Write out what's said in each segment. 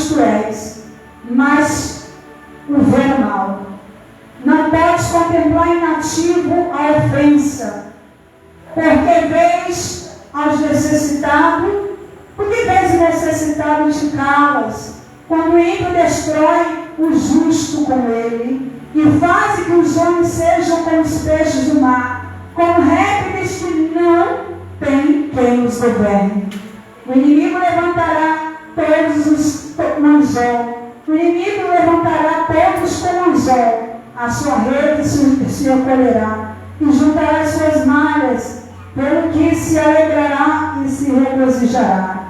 tu és, mas o vê no mal. Não podes contemplar inativo a ofensa, porque vês aos necessitados, porque vês o necessitado e te calas, quando o ímpio destrói o justo com ele, e faz que os homens sejam como os peixes do mar, como répteis que não tem quem os governe. O inimigo levantará todos os anzol, o inimigo levantará todos com anzol, a sua rede se acolherá, e juntará as suas malhas, pelo que se alegrará e se regozijará.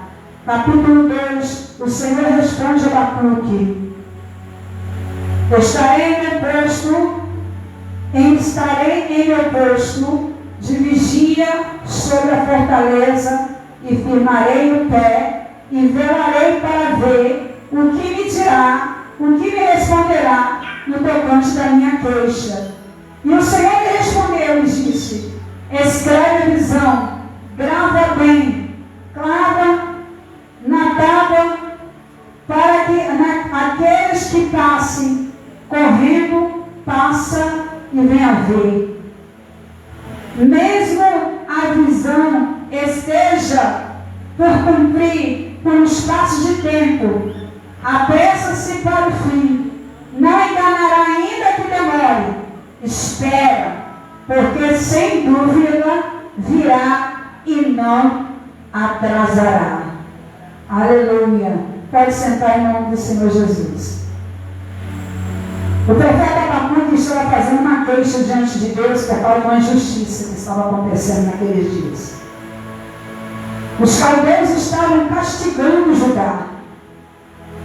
Capítulo 2, o Senhor responde a Abacuque: estarei em meu posto de vigia sobre a fortaleza, e firmarei o pé, e velarei para ver o que me dirá, o que me responderá no tocante da minha queixa. E o Senhor me respondeu e disse: escreve a visão, grava bem, clava na tábua, para que aqueles que passem correndo, passa e venha ver. Mesmo a visão esteja por cumprir por um espaço de tempo, apressa-se para o fim, não enganará ainda que demore. Espera, porque sem dúvida virá e não atrasará. Aleluia. Pode sentar em nome do Senhor Jesus. O profeta Abacuque estava fazendo uma queixa diante de Deus por causa de uma injustiça que estava acontecendo naqueles dias. Os caldeus estavam castigando Judá.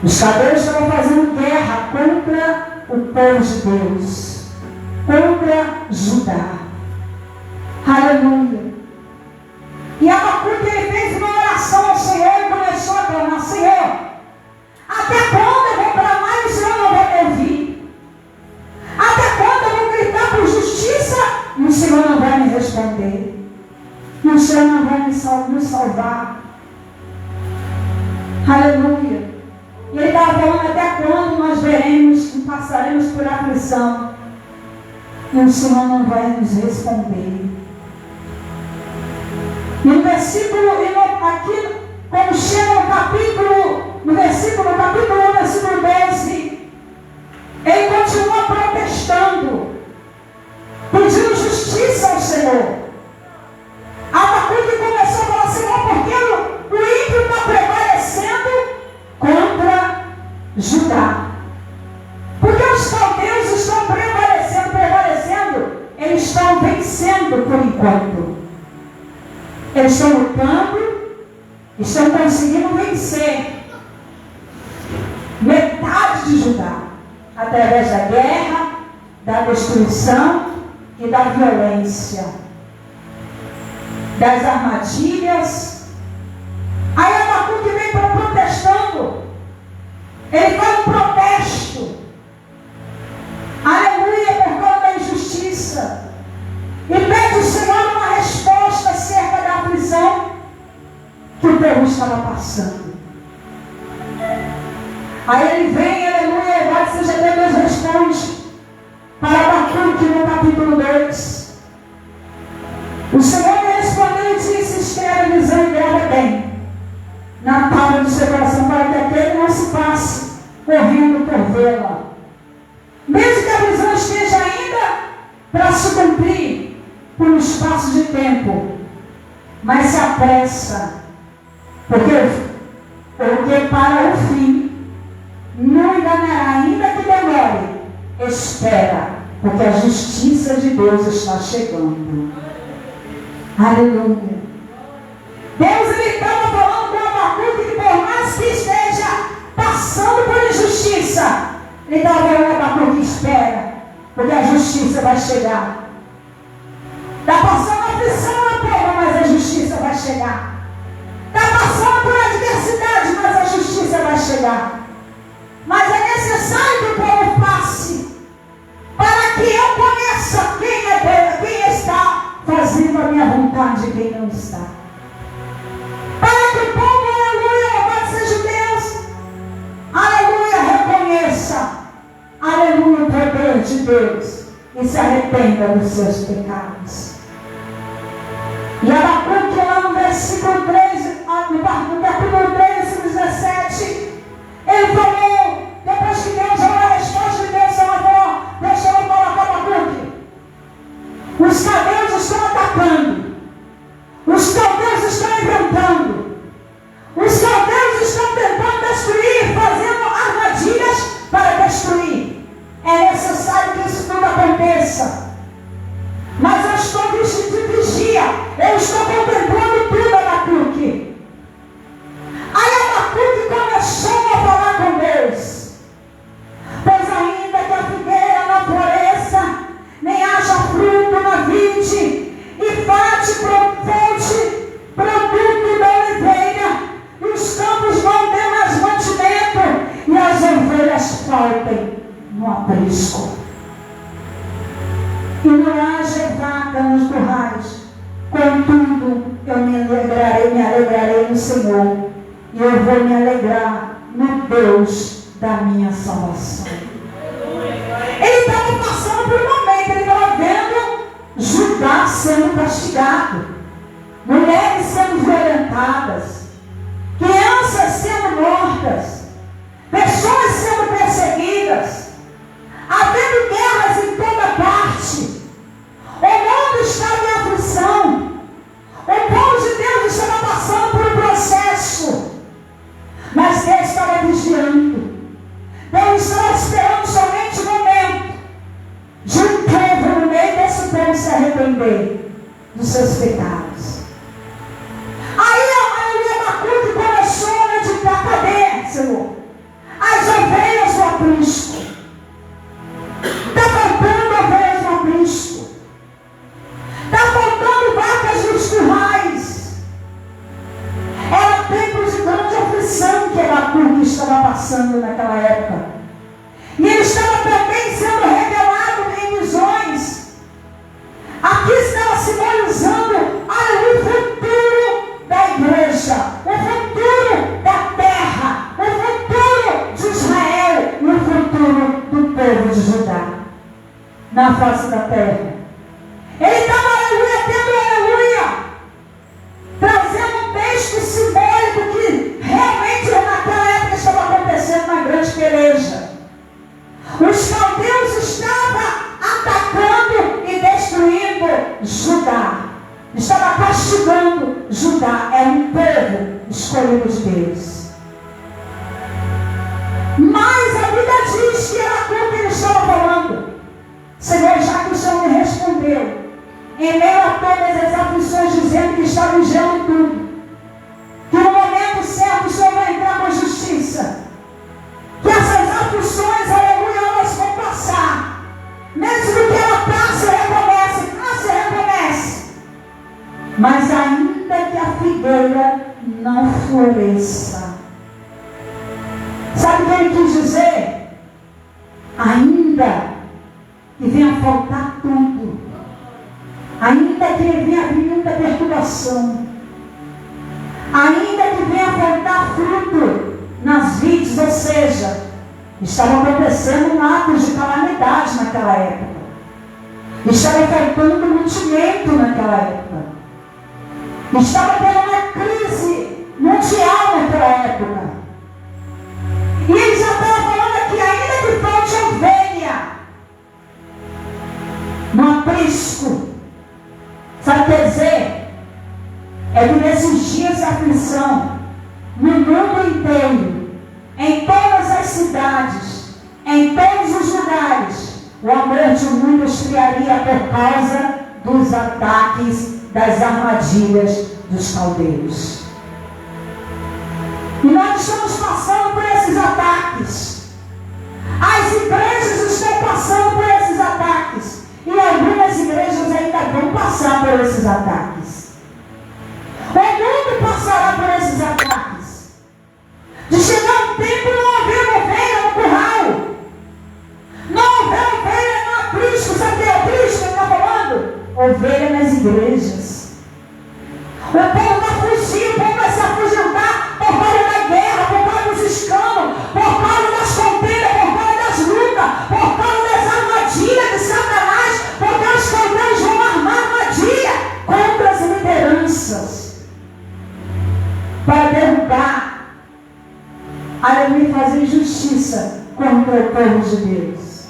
Os caldeus estavam fazendo guerra contra o povo de Deus, contra Judá. Aleluia. E Abacuque ele fez uma oração ao Senhor e começou a clamar: Senhor, até quando eu vou clamar e o Senhor não vai me ouvir? Até quando eu vou gritar por justiça e o Senhor não vai me responder? E o Senhor não vai nos salvar? Aleluia. E ele estava falando: até quando nós veremos e passaremos por aflição e o Senhor não vai nos responder? E no versículo, aqui, quando chega no capítulo 1, versículo 12, ele continua protestando, pedindo justiça ao Senhor. Abacuque começou a falar: Senhor, porque o ímpio está prevalecendo contra Judá? Porque os caldeus estão prevalecendo, eles estão vencendo por enquanto. Eles estão lutando, estão conseguindo vencer metade de Judá, através da guerra, da destruição e da violência, das armadilhas. Aí Abacuque vem protestando, ele faz um protesto, aleluia, por causa da injustiça, e pede ao Senhor uma resposta acerca da aflição que o povo estava passando. Aí ele vem, aleluia, louvado seja Deus, responde para Abacuque no capítulo 2. O Senhor me respondeu e disse: escreve a visão e guarda bem na tábua do seu coração, para que aquele não se passe correndo por vê-la. Mesmo que a visão esteja ainda para se cumprir por um espaço de tempo, mas se apressa, porque para o fim não enganará ainda que demore. Espera, porque a justiça de Deus está chegando. Aleluia. Deus ele estava falando com Abacuque que por mais que esteja passando por injustiça, ele estava falando: Abacuque, espera, porque a justiça vai chegar. Está passando aflição na terra, mas a justiça vai chegar. Está passando por adversidade, mas a justiça vai chegar. Mas é necessário que o povo passe, para que eu conheça quem é Deus, quem está fazendo a minha vontade e quem não está. Para que o povo, aleluia, louvado seja Deus, aleluia, Deus e se arrependa dos seus pecados. E Abacuque, lá no versículo 3, no capítulo 3, versículo 17, ele falou, depois que Deus olhou a resposta de Deus, deixa eu falar para Abacuque. Os caldeus estão atacando. Os caldeus estão enfrentando. Os caldeus estão tentando destruir, fazendo armadilhas para destruir. É necessário que isso tudo aconteça. Mas eu estou vestido de vigia. Eu estou contemplando tudo, Abacuque. Aí Abacuque começou a falar com Deus. Pois ainda que a figueira não floresça, nem haja fruto na vide, e fate produto da oliveira, e os campos não dêem mais mantimento, e as ovelhas faltem no aprisco. E não haja vaca nos currais, contudo eu me alegrarei no Senhor, e eu vou me alegrar no Deus da minha salvação. Ele estava passando por um momento, ele estava vendo Judá sendo castigado, mulheres sendo violentadas, crianças sendo mortas, pessoas sendo perseguidas, havendo guerras em toda parte. O mundo estava em aflição. O povo de Deus estava passando por um processo. Mas Deus estava vigiando. Deus estava esperando somente o momento de um povo no meio desse povo se arrepender dos seus pecados. Aí Abacuque começou a meditar: cadê, Senhor? As ovelhas do aprisco. Está faltando ovelhas no aprisco. Está faltando vacas nos currais. Era tempo de grande aflição que Abacuque estava passando naquela época. E ele estava também sendo revelado em visões. Aqui estava simbolizando o futuro da igreja, o futuro da terra, o futuro de Israel e o futuro do povo de Judá na face da terra. Ele estava, aleluia, tendo aleluia, trazendo um texto simbólico que realmente naquela época estava acontecendo na grande peleja. Os caldeus estavam atacando e destruindo Judá. Estava castigando Judá. Era um povo escolhido de Deus. Mas a Bíblia diz que era como que ele estava falando: Senhor, já que o Senhor me respondeu, em meio a todas as aflições, dizendo que está vigiando tudo, que no momento certo o Senhor vai entrar com justiça, que essas aflições, aleluia, elas vão passar, mesmo que ela passe, recomece, mas ainda que a figueira não floresça. Sabe o que ele quis dizer? Ainda que venha faltar tudo, ainda que venha vir muita perturbação, ainda que venha faltar fruto nas vides, ou seja, estava acontecendo atos de calamidade naquela época, estava faltando mantimento naquela época, estava tendo uma crise mundial naquela época, e ele já estava falando aqui: ainda que falte ovelha no aprisco. Sabe o que quer dizer? É que nesses dias de aflição, no mundo inteiro, em todas as cidades, em todos os lugares, o amor de mundo esfriaria por causa dos ataques, das armadilhas dos caldeus. E nós estamos passando por esses ataques. As igrejas estão passando por esses ataques. E algumas igrejas ainda vão passar por esses ataques. O mundo passará por esses ataques. De chegar um tempo e não haver ovelha no curral, não haver ovelha no aprisco. Sabe o que é aprisco que ele está falando? Ovelha nas igrejas. O povo vai fugir, o povo vai se afugentar por causa da guerra, por causa dos escândalos, por causa das contendas, por causa das lutas, por causa das armadilhas aleluia, fazer justiça contra o povo de Deus.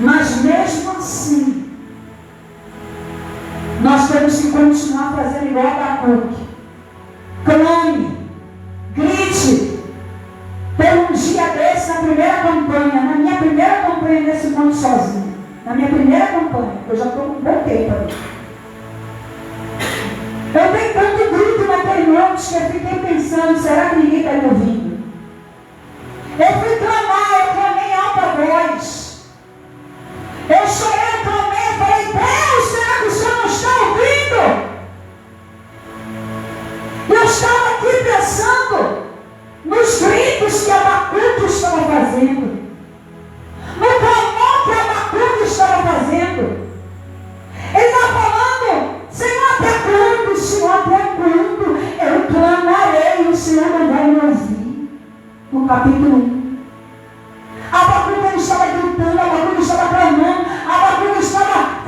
Mas mesmo assim, nós temos que continuar fazendo igual a Abacuque. Clame, grite. Tem um dia desse na primeira campanha, na minha primeira campanha nesse mundo sozinho. Na minha primeira campanha, eu já estou com um bom tempo ali. Eu dei tanto grito naquele monte que eu fiquei pensando, será que ninguém está me ouvindo? Eu fui clamar, eu clamei em alta voz. Eu chorei, eu clamei, eu falei, Deus, será que o Senhor não está ouvindo? Eu estava aqui pensando nos gritos que Abacuque estava fazendo, no clamor que Abacuque estava fazendo. Ele está falando, Senhor, até quando? Senhor, até quando? Eu clamarei e o Senhor não vai me ouvir. No capítulo 1. Abacuque estava gritando, Abacuque estava clamando, Abacuque estava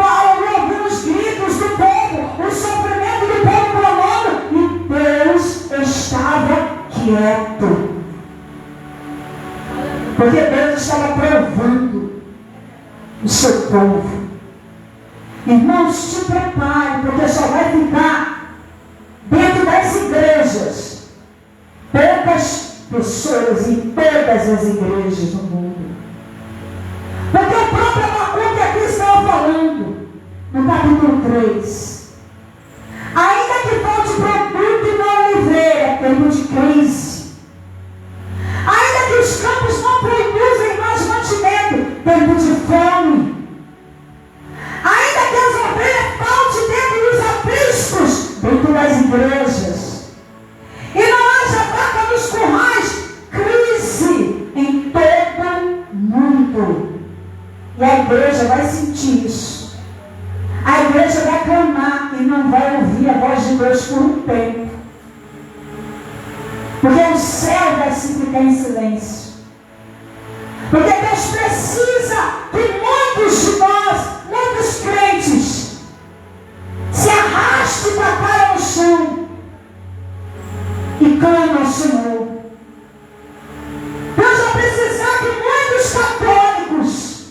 ouvindo os gritos do povo, o sofrimento do povo clamando, e Deus estava quieto. Porque Deus estava provando o seu povo. Irmãos, te prepare, porque só vai ficar dentro das igrejas poucas pessoas em todas as igrejas do mundo. Porque o próprio Abacuque aqui estava falando, no capítulo 3, ainda que falte produto na oliveira, tempo de crise, ainda que os campos não produzem mais mantimento, tempo de fome, ainda que as ovelhas faltem dentro dos apriscos, dentro das igrejas, e não haja vaca nos currais, crise em todo mundo. E a igreja vai sentir isso. A igreja vai clamar e não vai ouvir a voz de Deus por um tempo. Porque o céu vai se ficar em silêncio. Porque Deus precisa que muitos de nós, muitos crentes, se arraste com a cara no chão e clame ao Senhor. Deus vai precisar que muitos católicos,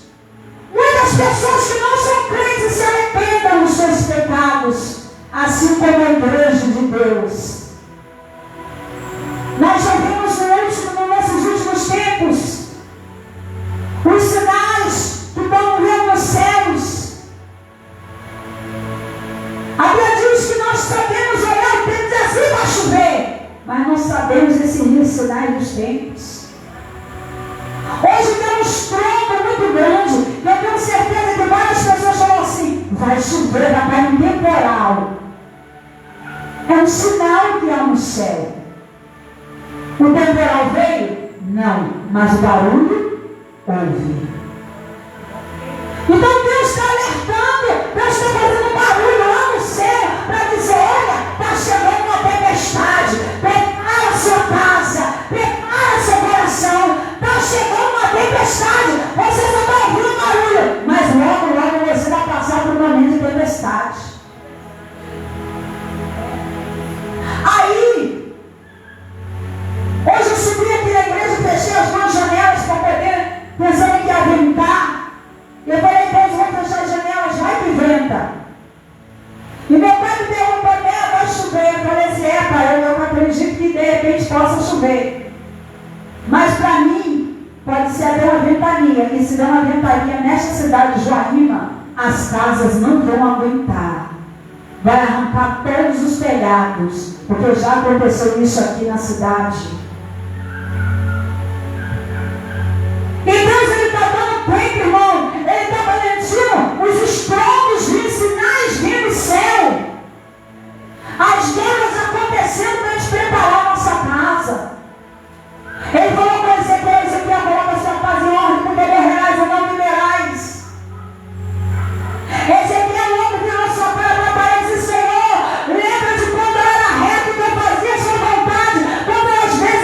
muitas pessoas que não são crentes, se arrependam dos seus pecados, assim como a igreja de Deus. Nós já vimos nesses últimos tempos os sinais que estão vendo nos céus. A Bíblia diz que nós sabemos olhar o tempo e dizer assim, vai chover, mas não sabemos esses sinais dos tempos. Hoje tem um estrondo muito grande, e eu tenho certeza que várias pessoas falam assim, vai chover, vai cair um temporal. É um sinal que há no céu. O temporal veio? Não, mas o barulho houve. Então Deus está alertando, Deus está fazendo barulho lá no céu para dizer, olha, está chegando uma tempestade, prepara a sua casa, prepara seu coração, está chegando uma tempestade, você só está ouvindo barulho, mas logo você vai passar por um momento de tempestade. Aí, hoje eu subi aqui na igreja e fechei as duas janelas para poder, pensando que ia ventar. Eu falei, Deus, vou fechar as janelas, vai que venta. E meu pai me perguntou, vai chover? Eu falei assim, pai, eu acredito que de repente possa chover. Mas para mim, pode ser até uma ventania. E se der uma ventania nesta cidade de Joaíma, as casas não vão aguentar. Vai arrancar todos os telhados, porque já aconteceu isso aqui na cidade. E Deus, Ele está dando tempo, irmão. Ele está garantindo os estrondos de sinais vindo do céu. As guerras acontecendo para a gente preparar a nossa casa. Ele falou para Ezequiel, coloca a sua casa em ordem, porque morrerás e não viverás. Ezequiel logo virou sua cara para a parede e disse, Senhor, lembra de quando eu era reto, que eu fazia a sua vontade, quando às vezes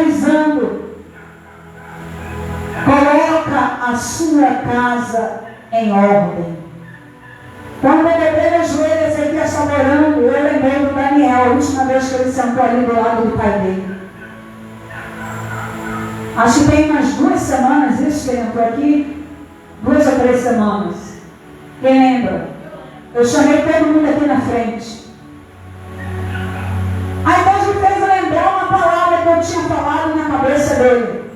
avisando: coloca a sua casa em ordem. Quando eu dobrei meus joelhos aqui, estava orando, eu lembrei do Daniel, a última vez que ele sentou ali do lado do pai dele. Acho que tem umas 2 semanas isso que ele entrou aqui, 2 ou 3 semanas. Quem lembra? Eu chamei todo mundo aqui na frente. Aí Deus me fez lembrar uma palavra que eu tinha falado na cabeça dele.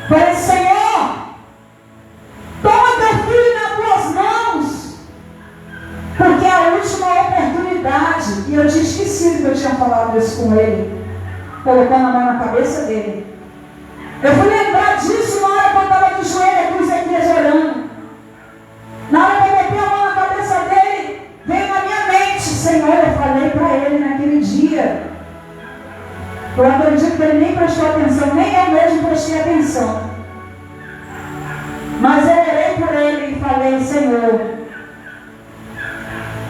Falei: Senhor, toma teu filho nas tuas mãos, porque é a última oportunidade. E eu tinha esquecido que eu tinha falado isso com ele, colocando a mão na cabeça dele. Eu fui lembrar disso na hora que eu estava de joelho com o Ezequias orando. Na hora que eu botei a mão na cabeça dele, veio na minha mente: Senhor, eu falei para ele naquele dia. Eu acredito que ele nem prestou atenção, nem eu mesmo prestei atenção. Mas eu orei por ele e falei: Senhor,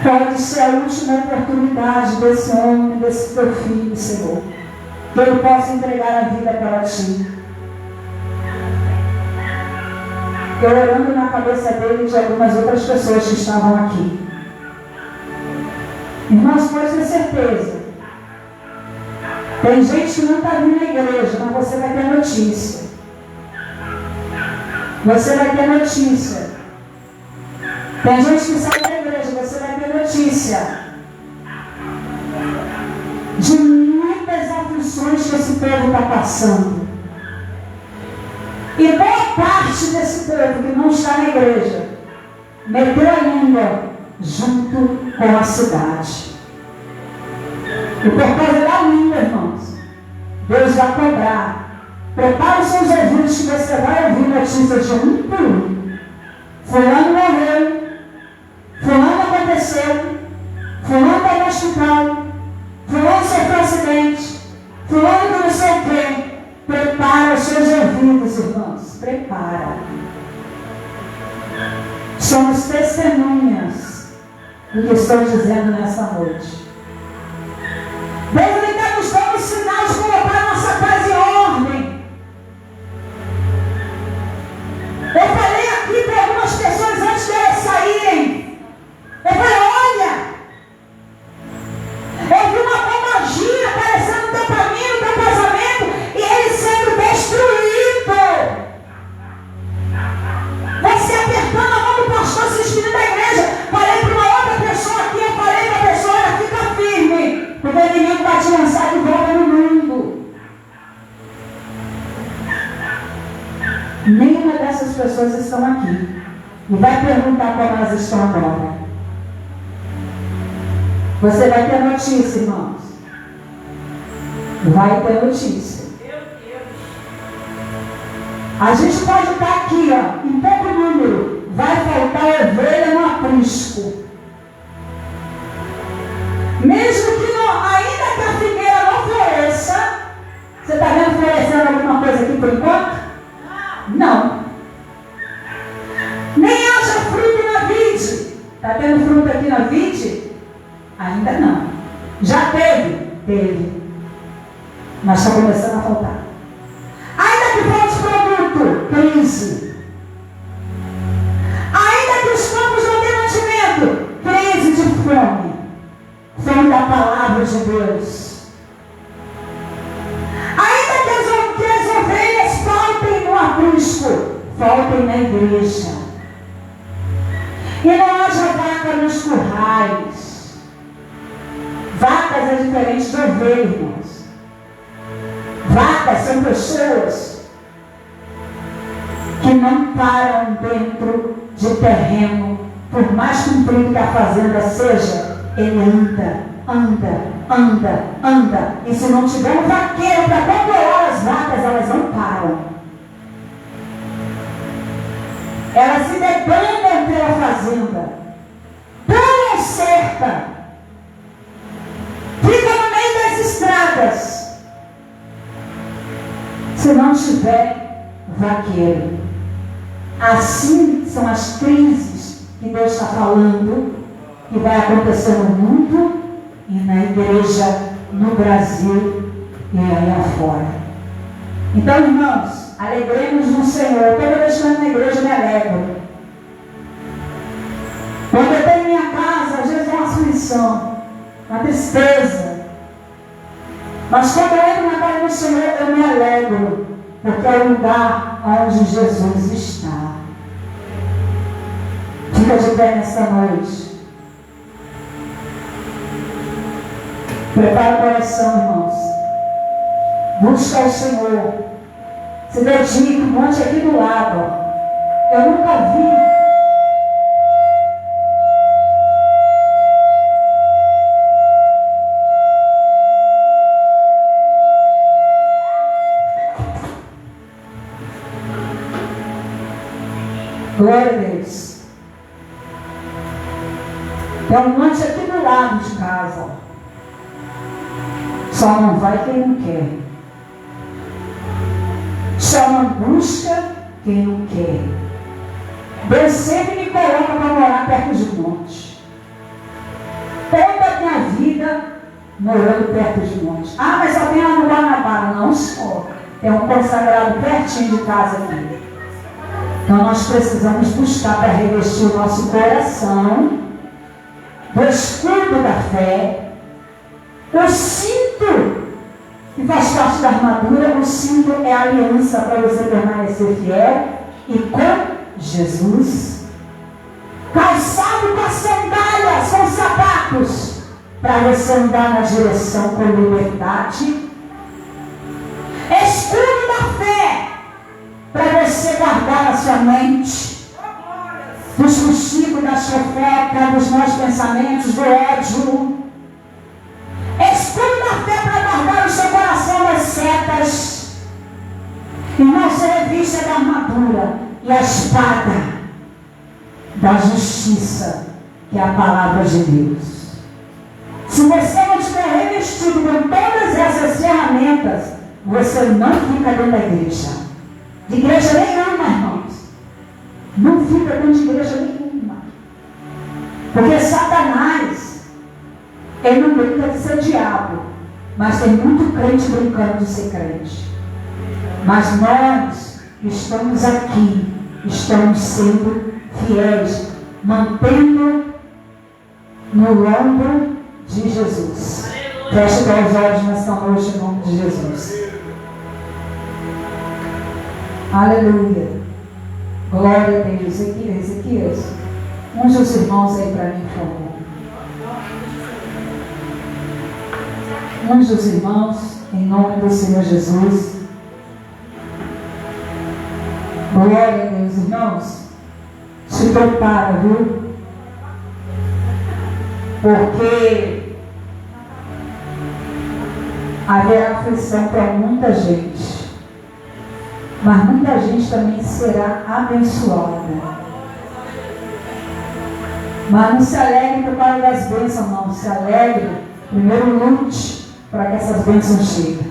pode ser a última oportunidade desse homem, desse teu filho, Senhor, que ele possa entregar a vida para ti. Eu orando na cabeça dele e de algumas outras pessoas que estavam aqui. Irmãos, pode ter certeza. Tem gente que não está vindo na igreja, mas você vai ter notícia. Você vai ter notícia. Tem gente que sai da igreja, você vai ter notícia de muitas aflições que esse povo está passando. E boa parte desse povo que não está na igreja meteu a língua junto com a cidade. E por causa da língua, irmãos, Deus vai cobrar. Prepare os seus ouvidos que você vai ouvir notícias de um por um. Fulano morreu, fulano aconteceu, fulano está no hospital, fulano sofreu acidente, fulano que não sei o quê. Prepara os seus ouvidos, irmãos. Prepara. Somos testemunhas do que estou dizendo nessa noite. Deus está nos dando sinal de colocar a nossa casa em ordem. Eu falei aqui para algumas pessoas antes de elas saírem. Eu falei: olha, eu vi uma bombagia aparecendo no teu caminho, no teu casamento, e ele sendo destruído. Você apertando a mão do pastor, se despedindo da igreja. Falei para uma outra pessoa aqui, eu falei para a pessoa: olha, fica firme, porque o inimigo vai te lançar de volta no mundo. Nenhuma dessas pessoas estão aqui. E vai perguntar como elas estão agora. Você vai ter notícia, irmãos. Vai ter notícia. A gente pode estar aqui, ó, em pouco número. Vai faltar ovelha no aprisco. Mesmo que não, ainda que a figueira não floresça. Você está vendo florescendo alguma coisa aqui por enquanto? Não. Nem haja fruto na vide. Está tendo fruto aqui na vide? Ainda não. Já teve? Teve. Mas está começando a faltar. Ainda que falte produto, crise. Ainda que os campos não tenham mantimento, crise de fome. Fome da palavra de Deus. Ainda que as ovelhas faltem no aprisco, faltem na igreja. E não haja vaca nos currais. Vacas é diferente de ovelha, irmãos. Vacas são pessoas que não param dentro de terreno, por mais comprido que a fazenda seja, ele anda. E se não tiver um vaqueiro para controlar as vacas, elas não param. Elas se debandam pela fazenda, pulam cerca, fica no meio das estradas. Se não tiver vaqueiro. Assim são as crises que Deus está falando, que vai acontecer no mundo e na igreja, no Brasil e aí afora. Então, irmãos, alegremos no Senhor. Toda vez que eu entro na igreja, eu me alegro. Quando eu estou em minha casa, às vezes é uma aflição, uma tristeza. Mas quando eu entro na casa do Senhor, eu me alegro, porque é o lugar onde Jesus está. Fica de pé nesta noite. Prepara o coração, irmãos. Busca o Senhor. Se dedique, um monte aqui do lado. Ó. Eu nunca vi. Glória a Deus. Tem um monte aqui do lado de casa. Só não vai quem não quer. Só não busca quem não quer. Deus sempre me coloca para morar perto de monte. Toda a minha vida morando perto de monte. Ah, mas só tem lá no Guanabara. Não só. Tem um consagrado pertinho de casa aqui. Então nós precisamos buscar para revestir o nosso coração do escudo da fé, o cinto que faz parte da armadura. O cinto é a aliança para você permanecer fiel e com Jesus. Calçado com as sandálias, com os sapatos, para você andar na direção com liberdade. Escudo da fé, para você guardar a sua mente dos fuxicos da fofoca, dos maus pensamentos, do ódio. Escudo da fé para guardar o seu coração das setas. Irmão, você revista da armadura e a espada da justiça, que é a palavra de Deus. Se você não estiver revestido com todas essas ferramentas, você não fica dentro da igreja. De igreja nenhuma, irmãos. Não fica dentro de igreja nenhuma. Porque Satanás, ele não brinca de ser diabo, mas tem muito crente brincando de ser crente. Mas nós estamos aqui, estamos sendo fiéis, mantendo no ombro de Jesus. Feche os olhos nesta noite em nome de Jesus. Aleluia. Glória a Deus. Ezequias. Unge os irmãos aí para mim, por favor. Unge os irmãos em nome do Senhor Jesus. Glória a Deus, irmãos. Se prepara, viu? Porque haverá aflição para muita gente. Mas muita gente também será abençoada. Mas não se alegre por causa das bênçãos, não. Se alegre, primeiro lute para que essas bênçãos cheguem.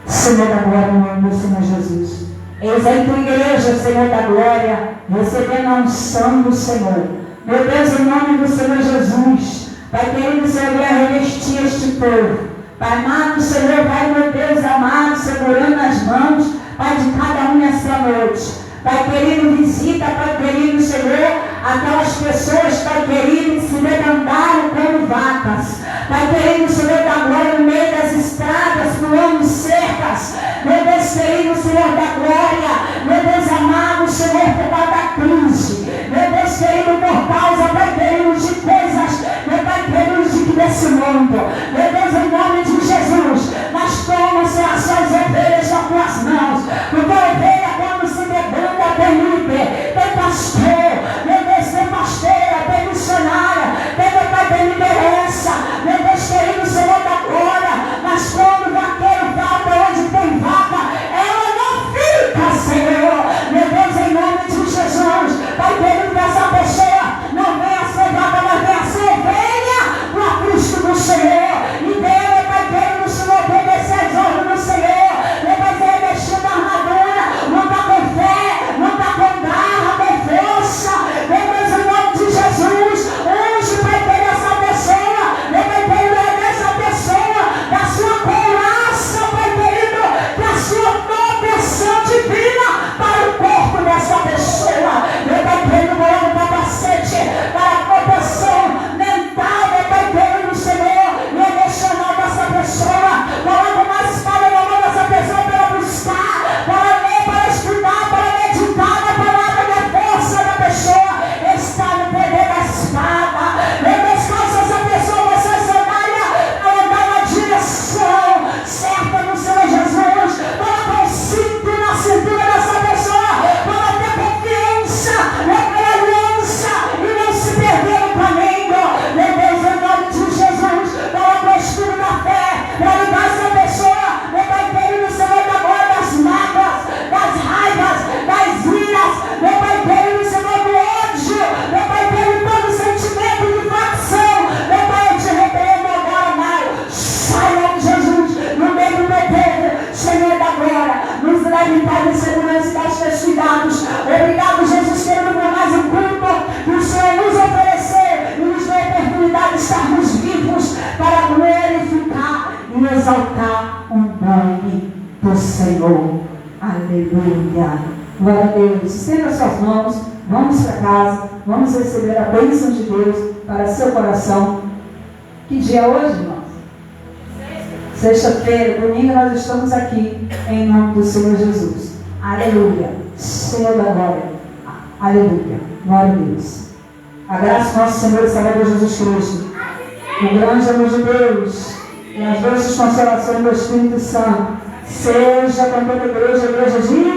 Senhor da glória, no nome do Senhor Jesus. Eis aí tua igreja, Senhor da glória, recebendo a unção do Senhor. Meu Deus, em nome do Senhor Jesus, Pai querido, Senhor, venha revestir este povo. Pai amado, Senhor, Pai meu Deus amado, segurando nas mãos, Pai, de cada um nesta noite. Pai querido, visita, Pai querido, Senhor, aquelas pessoas, Pai querido, que se levantaram como vacas. Pai querido, Senhor da glória, no meio das estradas, pulando cercas. Meu Deus querido, Senhor da glória, meu Deus amado, Senhor, por causa da crise. Meu Deus querido, por causa, Pai querido, de coisas, meu Pai querido, desse mundo. Meu Deus, em nome de Jesus, mas toma, Senhor, as suas ovelhas nas tuas mãos. Porque a ovelha, quando se debanda, tem líder, tem pastor, meu Deus, tem pasteira, tem missionária, tem, meu Pai, tem liderança. Meu Deus querido, Senhor da glória, mas quando o vaqueiro falta onde tem vaca, ela não fica, Senhor. Meu Deus, em nome de Jesus, Pai querido, que essa pessoa não venha ser vaca, mas venha ser ovelha do aprisco do Senhor. Obrigada. Glória a Deus. Estenda suas mãos. Vamos para casa. Vamos receber a bênção de Deus para seu coração. Que dia é hoje, irmãos? Sexta-feira, domingo, nós estamos aqui em nome do Senhor Jesus. Aleluia. Senhor da glória. Aleluia. Glória a Deus. A graça do nosso Senhor e Salvador Jesus Cristo, o grande amor de Deus e as doces consolações do Espírito Santo, seja com toda a igreja diga.